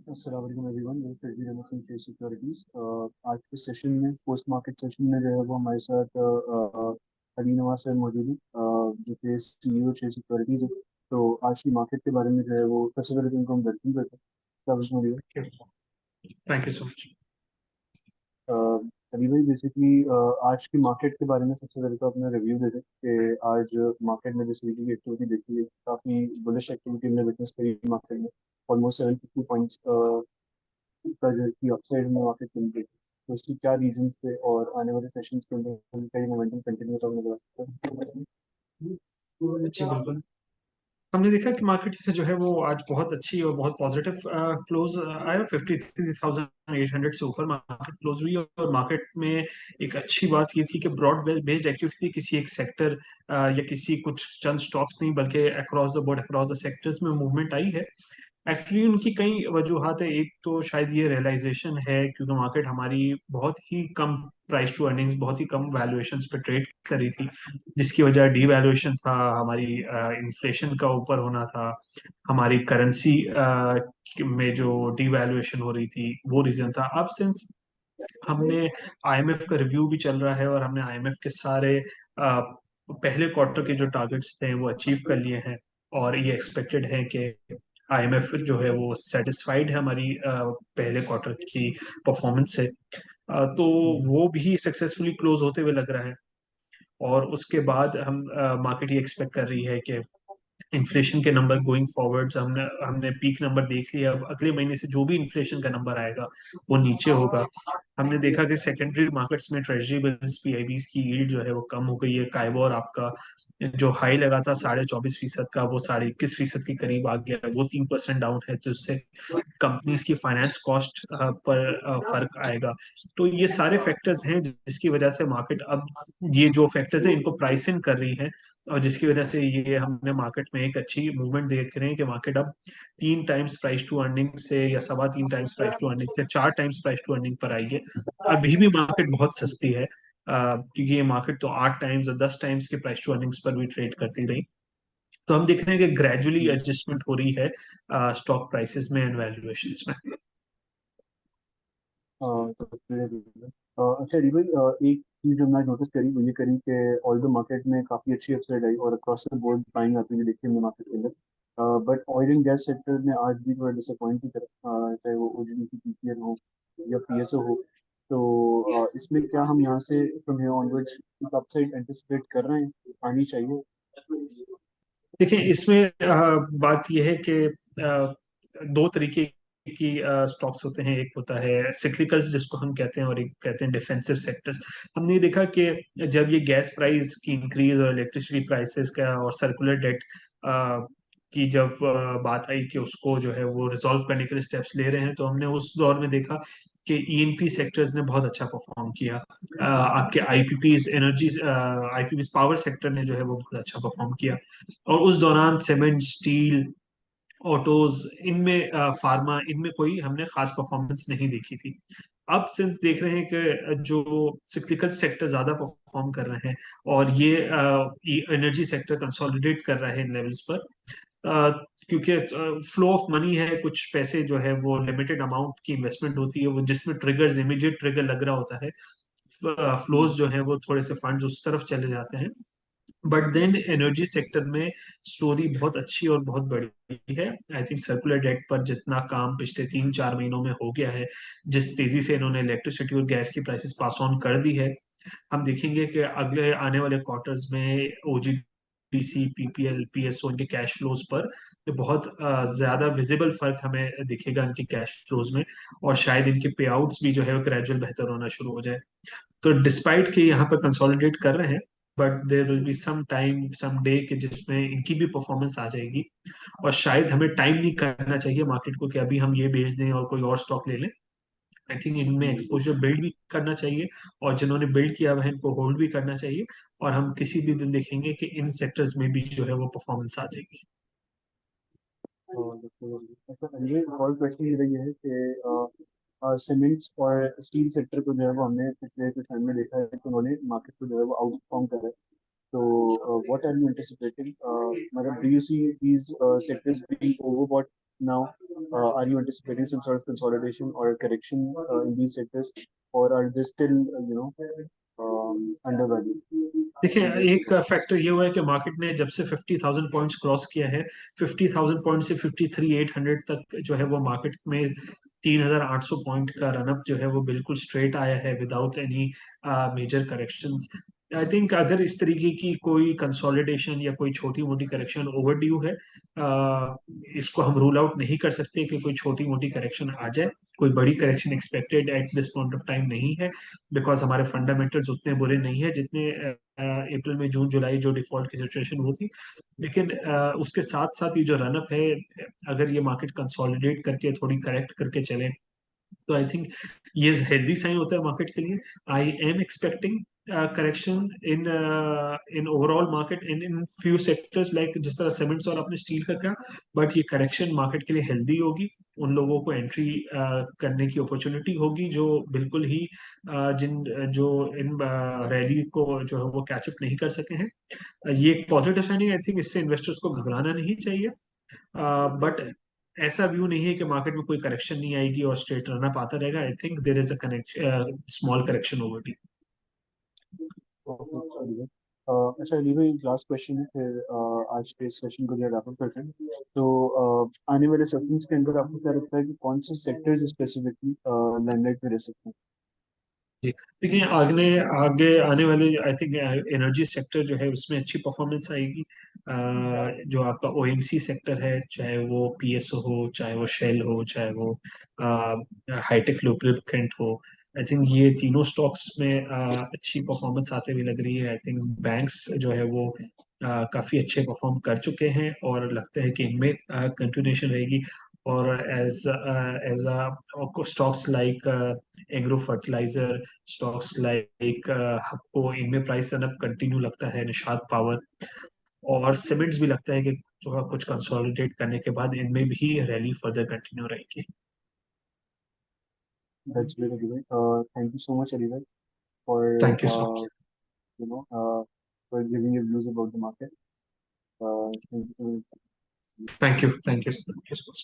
अस्सलाम वालेकुम एवरीवन, मैं Faizi Rahman from Chase Securities. आज के सेशन में पोस्ट मार्केट सेशन में जो है वो हमारे साथ अली नवाज सर मौजूद हैं, जो कि सीईओ चेस सिक्योरिटीज है। तो आज की मार्केट के बारे में जो है वो सबसे पहले तो उनको हम वेलकम करते हैं। सब थैंक यू सो मच। अभी भाई बेसिकली आज की मार्केट के बारे में सबसे पहले तो अपना रिव्यू देते हैं कि आज मार्केट में जिस तरीके की एक्टिविटी देखी है, काफ़ी बुलिश एक्टिविटी हमने विटनेस करी मार्केट में। ऑलमोस्ट 750 पॉइंट्स का जो की अपसाइड में मार्केट चल रही है। तो इसके क्या रीजंस थे और आने वाले सेशंस के अंदर कई मोमेंटम कंटिन्यू होता हुआ नजर जी आ सकता बिल्कुल। हमने देखा कि मार्केट जो है वो आज बहुत अच्छी और बहुत पॉजिटिव क्लोज आया। 53,800 से ऊपर मार्केट क्लोज हुई और मार्केट में एक अच्छी बात ये थी कि ब्रॉड बेस्ड एक्टिविटी थी। किसी एक सेक्टर या किसी कुछ चंद स्टॉक्स नहीं बल्कि across the board across the sectors में मूवमेंट आई है। एक्चुअली उनकी कई वजूहत है। एक तो शायद ये रियलाइजेशन है क्योंकि मार्केट हमारी बहुत ही कम प्राइस टू अर्निंग्स बहुत ही कम वैल्यूएशंस पे ट्रेड कर रही थी, जिसकी वजह डीवैल्यूएशन था, हमारी इन्फ्लेशन का ऊपर होना था, हमारी करेंसी में जो डीवैल्यूएशन हो रही थी वो रीजन था। अब सिंस हमने आईएमएफ का रिव्यू भी चल रहा है और हमने आईएमएफ के सारे पहले क्वार्टर के जो टारगेट्स थे वो अचीव कर लिए हैं और ये एक्सपेक्टेड है कि आईएमएफ जो है वो सेटिस्फाइड है हमारी पहले क्वार्टर की परफॉर्मेंस से। तो वो भी सक्सेसफुली क्लोज होते हुए लग रहा है। और उसके बाद हम मार्केट ये एक्सपेक्ट कर रही है कि इन्फ्लेशन के नंबर गोइंग फॉरवर्ड्स हमने हमने पीक नंबर देख लिया। अब अगले महीने से जो भी इन्फ्लेशन का नंबर आएगा वो नीचे होगा। हमने देखा कि सेकेंडरी मार्केट्स में ट्रेजरी बिल्स पीआईबीज की यील्ड जो है वो कम हो गई है। काइबोर आपका जो हाई लगा था 24.25% का, वो 21.5% के करीब आ गया है। वो 3% डाउन है, तो उससे कंपनीज की फाइनेंस कॉस्ट पर फर्क आएगा। तो ये सारे फैक्टर्स हैं जिसकी वजह से मार्केट अब ये जो फैक्टर्स हैं इनको प्राइस इन कर रही है और जिसकी वजह से ये हमने मार्केट में एक अच्छी मूवमेंट देख रहे हैं कि मार्केट अब 3 टाइम्स प्राइस टू अर्निंग से या 3.25 टाइम्स प्राइस टू अर्निंग से 4 times price to earning per आई है। अभी भी मार्केट बहुत सस्ती है क्योंकि ये मार्केट तो 8 टाइम्स और 10 टाइम्स के प्राइस टू अर्निंग्स पर भी ट्रेड करती रही। तो हम देख रहे हैं कि ग्रेजुअली एडजस्टमेंट हो रही है स्टॉक प्राइसेस में एंड वैल्यूएशंस में। अच्छा री भाई, एक चीज़ जो मैं नोटिस करी वो ये करी कि ऑल द मार्केट में काफ़ी अच्छी अपसाइड आई और अक्रॉस द बोर्ड बाइंग आती हुई देखी हमने मार्केट के अंदर। But oil and gas sector में आज भी थोड़ा डिसअपॉइंट की तरफ, चाहे वो ओजीडीसी पीपीएल हो या पीएसओ हो। तो इसमें क्या हम यहाँ से from here onwards upside anticipate कर रहे हैं, आनी चाहिए? देखिए इसमें बात यह है कि दो तरीके की स्टॉक्स होते हैं। एक होता है सिक्लिकल जिसको हम कहते हैं और एक कहते हैं डिफेंसिव सेक्टर्स। हमने ये देखा कि जब ये गैस प्राइस की इंक्रीज और इलेक्ट्रिसिटी प्राइसेस का और सर्कुलर डेट की जब बात आई कि उसको जो है वो रिजॉल्व करने के लिए स्टेप्स ले रहे हैं, तो हमने उस दौर में देखा कि ईएनपी सेक्टर्स ने बहुत अच्छा परफॉर्म किया। आपके IPPs energy IPPs power sector ने जो है वो बहुत अच्छा परफॉर्म किया। और उस दौरान सीमेंट स्टील ऑटोज इनमें फार्मा इनमें कोई हमने खास परफॉर्मेंस नहीं देखी थी। अब सिंस देख रहे हैं कि जो सिक्लिकल सेक्टर ज्यादा परफॉर्म कर रहे हैं और ये एनर्जी सेक्टर कंसोलिडेट कर रहे हैं इन लेवल्स पर, क्योंकि फ्लो ऑफ मनी है, कुछ पैसे जो है वो लिमिटेड अमाउंट की इन्वेस्टमेंट होती है वो जिसमें ट्रिगर्स इमीडिएट ट्रिगर लग रहा होता है। फ्लोज जो है वो थोड़े से फंड्स उस तरफ चले जाते हैं। बट देन एनर्जी सेक्टर में स्टोरी बहुत अच्छी और बहुत बड़ी है। आई थिंक सर्कुलर डेट पर जितना काम पिछले 3-4 महीनों में हो गया है, जिस तेजी से इन्होंने इलेक्ट्रिसिटी और गैस की प्राइसेस पास ऑन कर दी है, हम देखेंगे कि अगले आने वाले क्वार्टर्स में ओजीडीसी पीपीएल पीएसओ इनके कैश फ्लोज पर बहुत ज्यादा विजिबल फर्क हमें दिखेगा इनके कैश फ्लोज में। और शायद इनके पे आउट्स भी जो है ग्रेजुअल बेहतर होना शुरू हो जाए। तो डिस्पाइट कि यहाँ पर कंसोलिडेट कर रहे हैं, but there will be some time some day के जिसमें इनकी भी परफॉर्मेंस आ जाएगी। और शायद हमें टाइम नहीं करना चाहिए मार्केट को कि अभी हम ये बेच दें और कोई और स्टॉक ले लें। आई थिंक इनमें एक्सपोजर बिल्ड भी करना चाहिए और जिन्होंने बिल्ड किया है इनको होल्ड भी करना चाहिए। और हम किसी भी दिन देखेंगे कि इन सेक्टर्स में भी जो है वो परफॉर्मेंस आ जाएगी। और अच्छा ये और क्वेश्चन ये रही है कि सीमेंट्स और स्टील सेक्टर को जो है वो हमने पिछले कुछ टाइम में देखा है कि उन्होंने मार्केट को जो है वो आउट परफॉर्म करा है। तो व्हाट आर यू एंटिसिपेटिंग, मतलब do you see these sectors being overbought now, Are you anticipating some sort of consolidation or a correction in these sectors, or are they still, undervalued? देखिए, एक factor ये हुआ है कि market ने जब से 50,000 पॉइंट्स क्रॉस किया है, 50,000 पॉइंट से 53,800 तक जो है वो मार्केट में 3,800 पॉइंट का रनअप जो है वो बिल्कुल स्ट्रेट आया है without any major corrections. I think अगर इस तरीके की कोई कंसोलिडेशन या कोई छोटी मोटी करेक्शन ओवर ड्यू है, इसको हम रूल आउट नहीं कर सकते कि कोई छोटी मोटी करेक्शन आ जाए। कोई बड़ी correction expected at this point of time नहीं है, बिकॉज हमारे फंडामेंटल्स उतने बुरे नहीं है जितने अप्रैल में जून जुलाई जो डिफॉल्ट की सिचुएशन वो थी। लेकिन उसके साथ साथ ये जो रनअप है, अगर ये मार्केट कंसोलिडेट करके थोड़ी करेक्ट करके चले तो आई थिंक ये हेल्दी साइन होता है मार्केट के लिए। I am expecting correction in overall market in few sectors, like जिस तरह सीमेंट्स और आपने स्टील का कहा। बट ये करेक्शन मार्केट के लिए हेल्दी होगी। उन लोगों को एंट्री करने की अपॉर्चुनिटी होगी जो बिल्कुल ही जिन जो इन रैली को जो है वो कैचअप नहीं कर सके हैं। ये एक पॉजिटिव साइन है। आई थिंक इससे इन्वेस्टर्स को घबराना नहीं चाहिए। बट ऐसा व्यू नहीं है कि मार्केट में कोई करेक्शन नहीं आएगी और स्ट्रेट रन अप आता रहेगा। I think there is a connect small correction over T. Okay, चलिए। अच्छा अली भाई, लास्ट क्वेश्चन है, फिर आज के सेशन को जो रैप अप करते हैं। तो आने वाले सेशंस के अंदर आपको क्या लगता है कि कौन से सेक्टर्स स्पेसिफिकली लाइमलाइट में रह सकते हैं? जी, देखिए आगे आगे आने वाले आई थिंक एनर्जी सेक्टर जो है उसमें अच्छी परफॉर्मेंस आएगी। जो आपका ओएमसी सेक्टर है, चाहे वो पीएसओ हो, चाहे वो शेल हो, चाहे वो हाईटेक लुब्रिकेंट हो, आई थिंक ये तीनों स्टॉक्स में अच्छी परफॉर्मेंस आते हुए लग रही है। आई थिंक बैंक्स जो है वो काफी अच्छे परफॉर्म कर चुके हैं और लगता है कि इनमें कंटिन्यूएशन रहेगी। और as as stocks like agro fertiliser, stocks like आपको इनमें प्राइस रन अप कंटिन्यू लगता है। निषाद पावर और सीमेंट्स भी लगता है कि जो है कुछ कंसोलिडेट करने के बाद इनमें भी रैली फर्दर कंटिन्यू रहेगी। That's great, Ali bhai. Thank you so much, Ali bhai, for thank you so much. you know uh, for giving your views about the market. Thank you so much. Thank you, thank you, thank you so much.